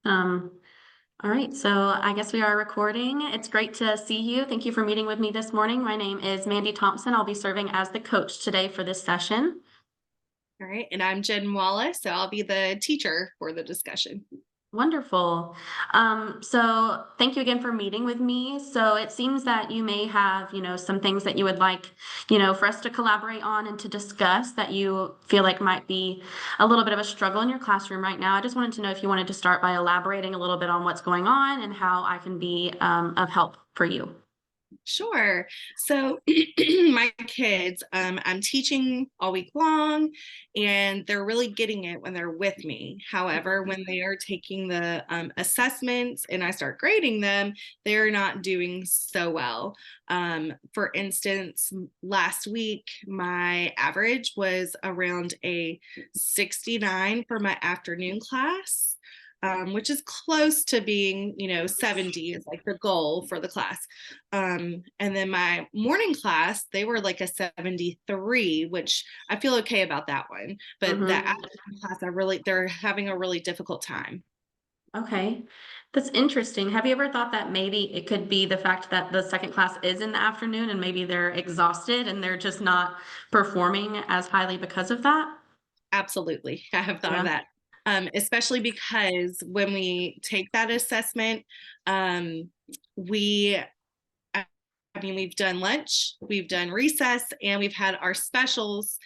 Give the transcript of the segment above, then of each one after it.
Um, all right, so I guess we are recording. It's great to see you. Thank you for meeting with me this morning. My name is Mandy Thompson. I'll be serving as the coach today for this session. All right, and I'm Jen Wallace, so I'll be the teacher for the discussion. Wonderful. So thank you again for meeting with me. So it seems that you may have, some things that you would like, for us to collaborate on and to discuss that you feel like might be a little bit of a struggle in your classroom right now. I just wanted to know if you wanted to start by elaborating a little bit on what's going on and how I can be of help for you. Sure. So my kids, I'm teaching all week long, and they're really getting it when they're with me. However, when they are taking the assessments and I start grading them, they're not doing so well. For instance, last week, my average was around a 69 for my afternoon class. Which is close to being, 70 is like the goal for the class. And then my morning class, they were like a 73, which I feel okay about that one. But the Mm-hmm. afternoon class, they're having a really difficult time. Okay, that's interesting. Have you ever thought that maybe it could be the fact that the second class is in the afternoon and maybe they're exhausted and they're just not performing as highly because of that? Absolutely. I have thought of Yeah. that. Especially because when we take that assessment, um, we I mean, we've done lunch, we've done recess, and we've had our specials.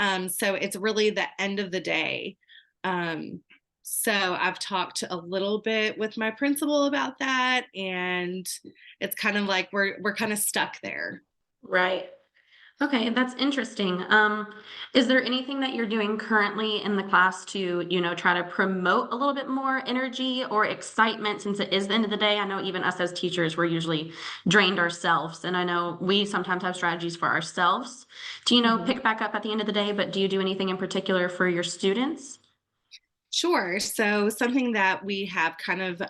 So it's really the end of the day. Um, so I've talked a little bit with my principal about that, and it's kind of like we're kind of stuck there. Right. Okay, that's interesting. Is there anything that you're doing currently in the class to, try to promote a little bit more energy or excitement since it is the end of the day? I know even us as teachers, we're usually drained ourselves, and I know we sometimes have strategies for ourselves to, Mhm. pick back up at the end of the day, but do you do anything in particular for your students? Sure. So something that we have kind of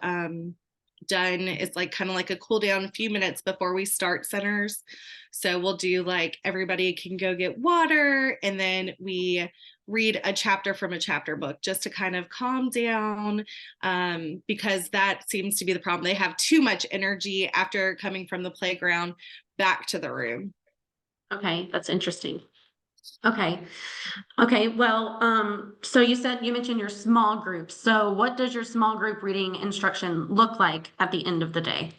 done is like kind of like a cool down a few minutes before we start centers. So we'll do like everybody can go get water, and then we read a chapter from a chapter book just to kind of calm down, because that seems to be the problem. They have too much energy after coming from the playground back to the room. Okay, that's interesting. Okay. Okay, well, so you mentioned your small group. So what does your small group reading instruction look like at the end of the day?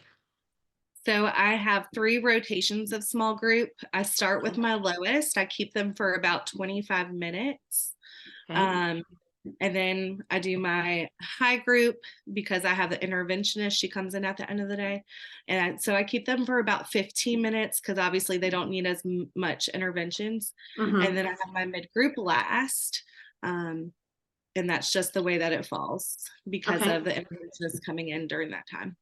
So I have 3 rotations of small group. I start with Okay. my lowest. I keep them for about 25 minutes. Okay. Um, and then I do my high group because I have the interventionist. She comes in at the end of the day. So I keep them for about 15 minutes because obviously they don't need as much interventions. And Mm-hmm. then I have my mid group last. Um, and that's just the way that it falls because Okay. of the interventionist coming in during that time.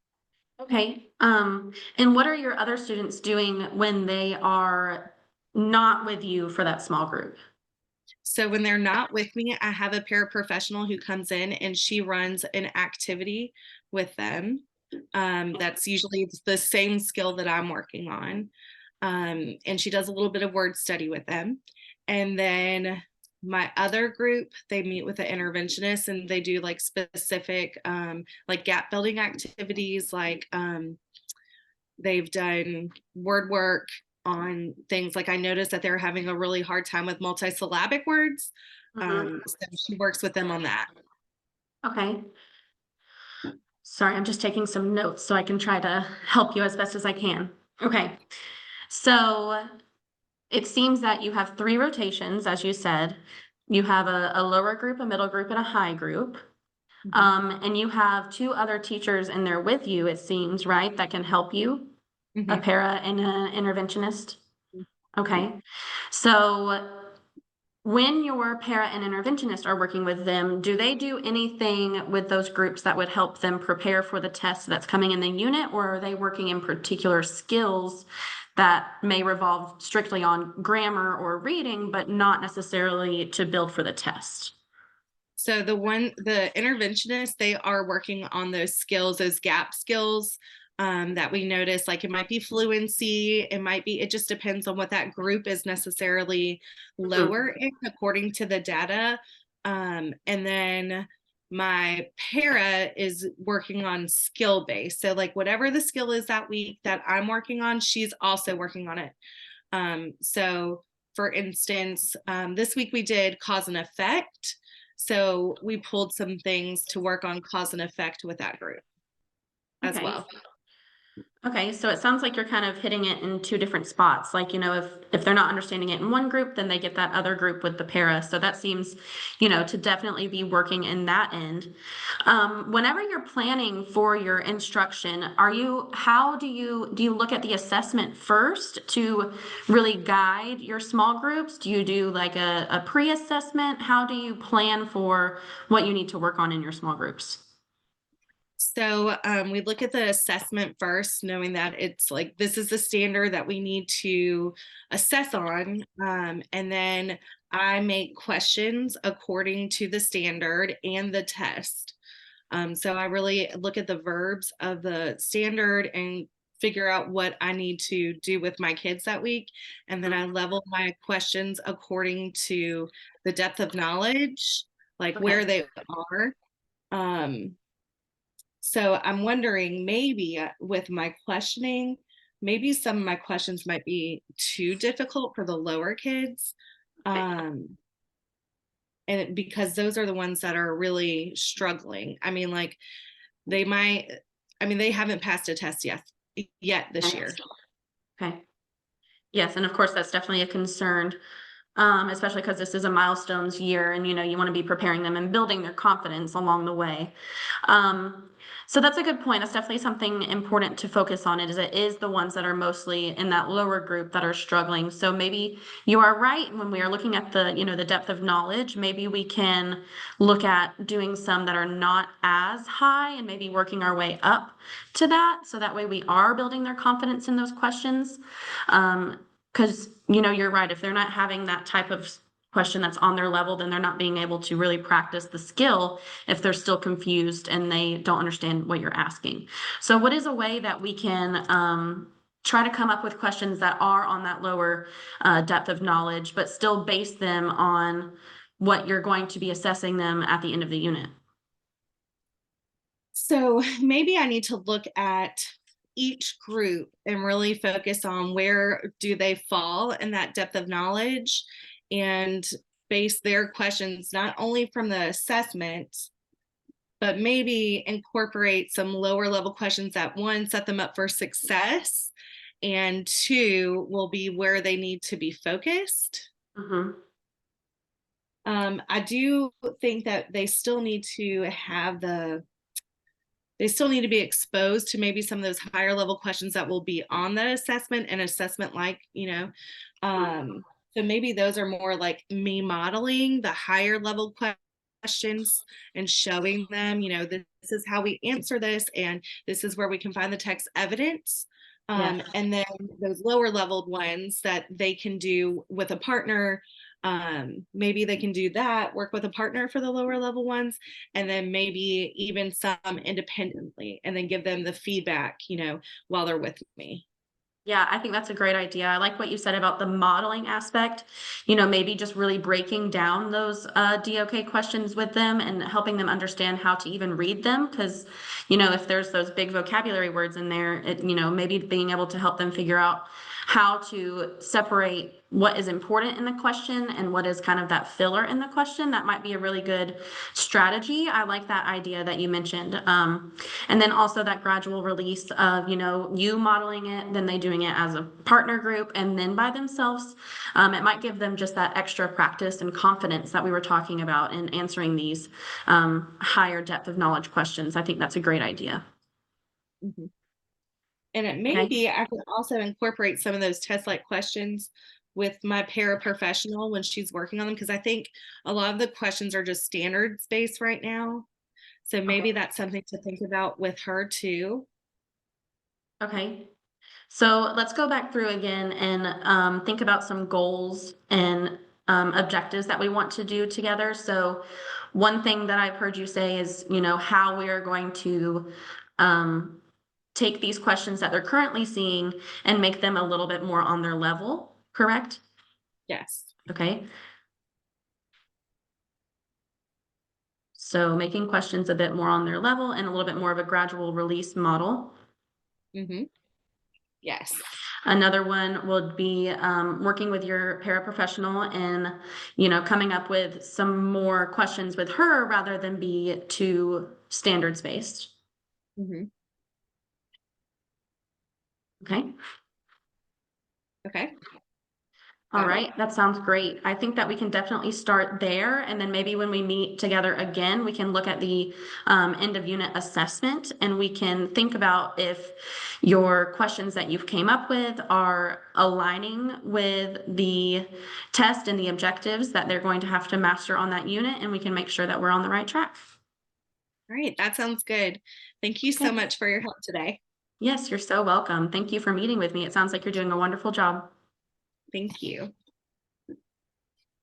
Okay. And what are your other students doing when they are not with you for that small group? So when they're not with me, I have a paraprofessional who comes in and she runs an activity with them. That's usually the same skill that I'm working on. And she does a little bit of word study with them. And then my other group, they meet with the interventionist and they do like specific like gap building activities, like they've done word work on things like I noticed that they're having a really hard time with multisyllabic words. Mm-hmm. So she works with them on that. Okay. Sorry, I'm just taking some notes so I can try to help you as best as I can. Okay. So it seems that you have three rotations, as you said. You have a lower group, a middle group, and a high group. Mhm. And you have two other teachers in there with you, it seems, right, that can help you, a Mhm. para and an interventionist. Okay. So when your para and interventionist are working with them, do they do anything with those groups that would help them prepare for the test that's coming in the unit, or are they working in particular skills that may revolve strictly on grammar or reading, but not necessarily to build for the test? So the interventionists, they are working on those skills, those gap skills that we notice. Like it might be fluency, it just depends on what that group is necessarily Mhm. lower in according to the data. And then my para is working on skill based. So like whatever the skill is that week that I'm working on, she's also working on it. So for instance, this week we did cause and effect. So we pulled some things to work on cause and effect with that group as Okay. well. Okay, so it sounds like you're kind of hitting it in two different spots. Like, if they're not understanding it in one group, then they get that other group with the para. So that seems, to definitely be working in that end. Whenever you're planning for your instruction, how do you look at the assessment first to really guide your small groups? Do you do like a pre-assessment? How do you plan for what you need to work on in your small groups? So we look at the assessment first, knowing that it's like this is the standard that we need to assess on. And then I make questions according to the standard and the test. So I really look at the verbs of the standard and figure out what I need to do with my kids that week. And then I level my questions according to the depth of knowledge, like where Okay. they are. Um, so I'm wondering maybe with my questioning, maybe some of my questions might be too difficult for the lower kids. Um, because those are the ones that are really struggling. I mean, like they might, I mean, they haven't passed a test yet this Okay. year. Okay. Yes, and of course, that's definitely a concern, especially because this is a milestones year and, you want to be preparing them and building their confidence along the way. Um, so that's a good point. That's definitely something important to focus on. It is the ones that are mostly in that lower group that are struggling. So maybe you are right when we are looking at the depth of knowledge. Maybe we can look at doing some that are not as high and maybe working our way up to that. So that way we are building their confidence in those questions. Because, you're right. If they're not having that type of question that's on their level, then they're not being able to really practice the skill if they're still confused and they don't understand what you're asking. So what is a way that we can try to come up with questions that are on that lower depth of knowledge, but still base them on what you're going to be assessing them at the end of the unit? So maybe I need to look at each group and really focus on where do they fall in that depth of knowledge and base their questions not only from the assessment, but maybe incorporate some lower level questions that one, set them up for success, and two, will be where they need to be focused. Mm-hmm. I do think that they still need to be exposed to maybe some of those higher level questions that will be on the assessment and assessment so maybe those are more like me modeling the higher level questions and showing them, this is how we answer this and this is where we can find the text evidence. Yes. And then those lower leveled ones that they can do with a partner, maybe they can do that, work with a partner for the lower level ones, and then maybe even some independently, and then give them the feedback, while they're with me. Yeah, I think that's a great idea. I like what you said about the modeling aspect. Maybe just really breaking down those DOK questions with them and helping them understand how to even read them. Because, if there's those big vocabulary words in there, maybe being able to help them figure out how to separate what is important in the question and what is kind of that filler in the question. That might be a really good strategy. I like that idea that you mentioned. And then also that gradual release of, you modeling it, then they doing it as a partner group and then by themselves. It might give them just that extra practice and confidence that we were talking about in answering these higher depth of knowledge questions. I think that's a great idea. Mhm. And it Okay. maybe I could also incorporate some of those test like questions with my paraprofessional when she's working on them, because I think a lot of the questions are just standards based right now. So maybe Okay. that's something to think about with her too. Okay. So let's go back through again and think about some goals and objectives that we want to do together. So one thing that I've heard you say is, how we are going to um, take these questions that they're currently seeing and make them a little bit more on their level, correct? Yes. Okay. So making questions a bit more on their level and a little bit more of a gradual release model. Yes. Another one would be working with your paraprofessional and, coming up with some more questions with her rather than be too standards based. Okay. Okay. All right, that sounds great. I think that we can definitely start there, and then maybe when we meet together again, we can look at the end of unit assessment, and we can think about if your questions that you've came up with are aligning with the test and the objectives that they're going to have to master on that unit, and we can make sure that we're on the right track. All right, that sounds good. Thank you so much for your help today. Yes, you're so welcome. Thank you for meeting with me. It sounds like you're doing a wonderful job. Thank you.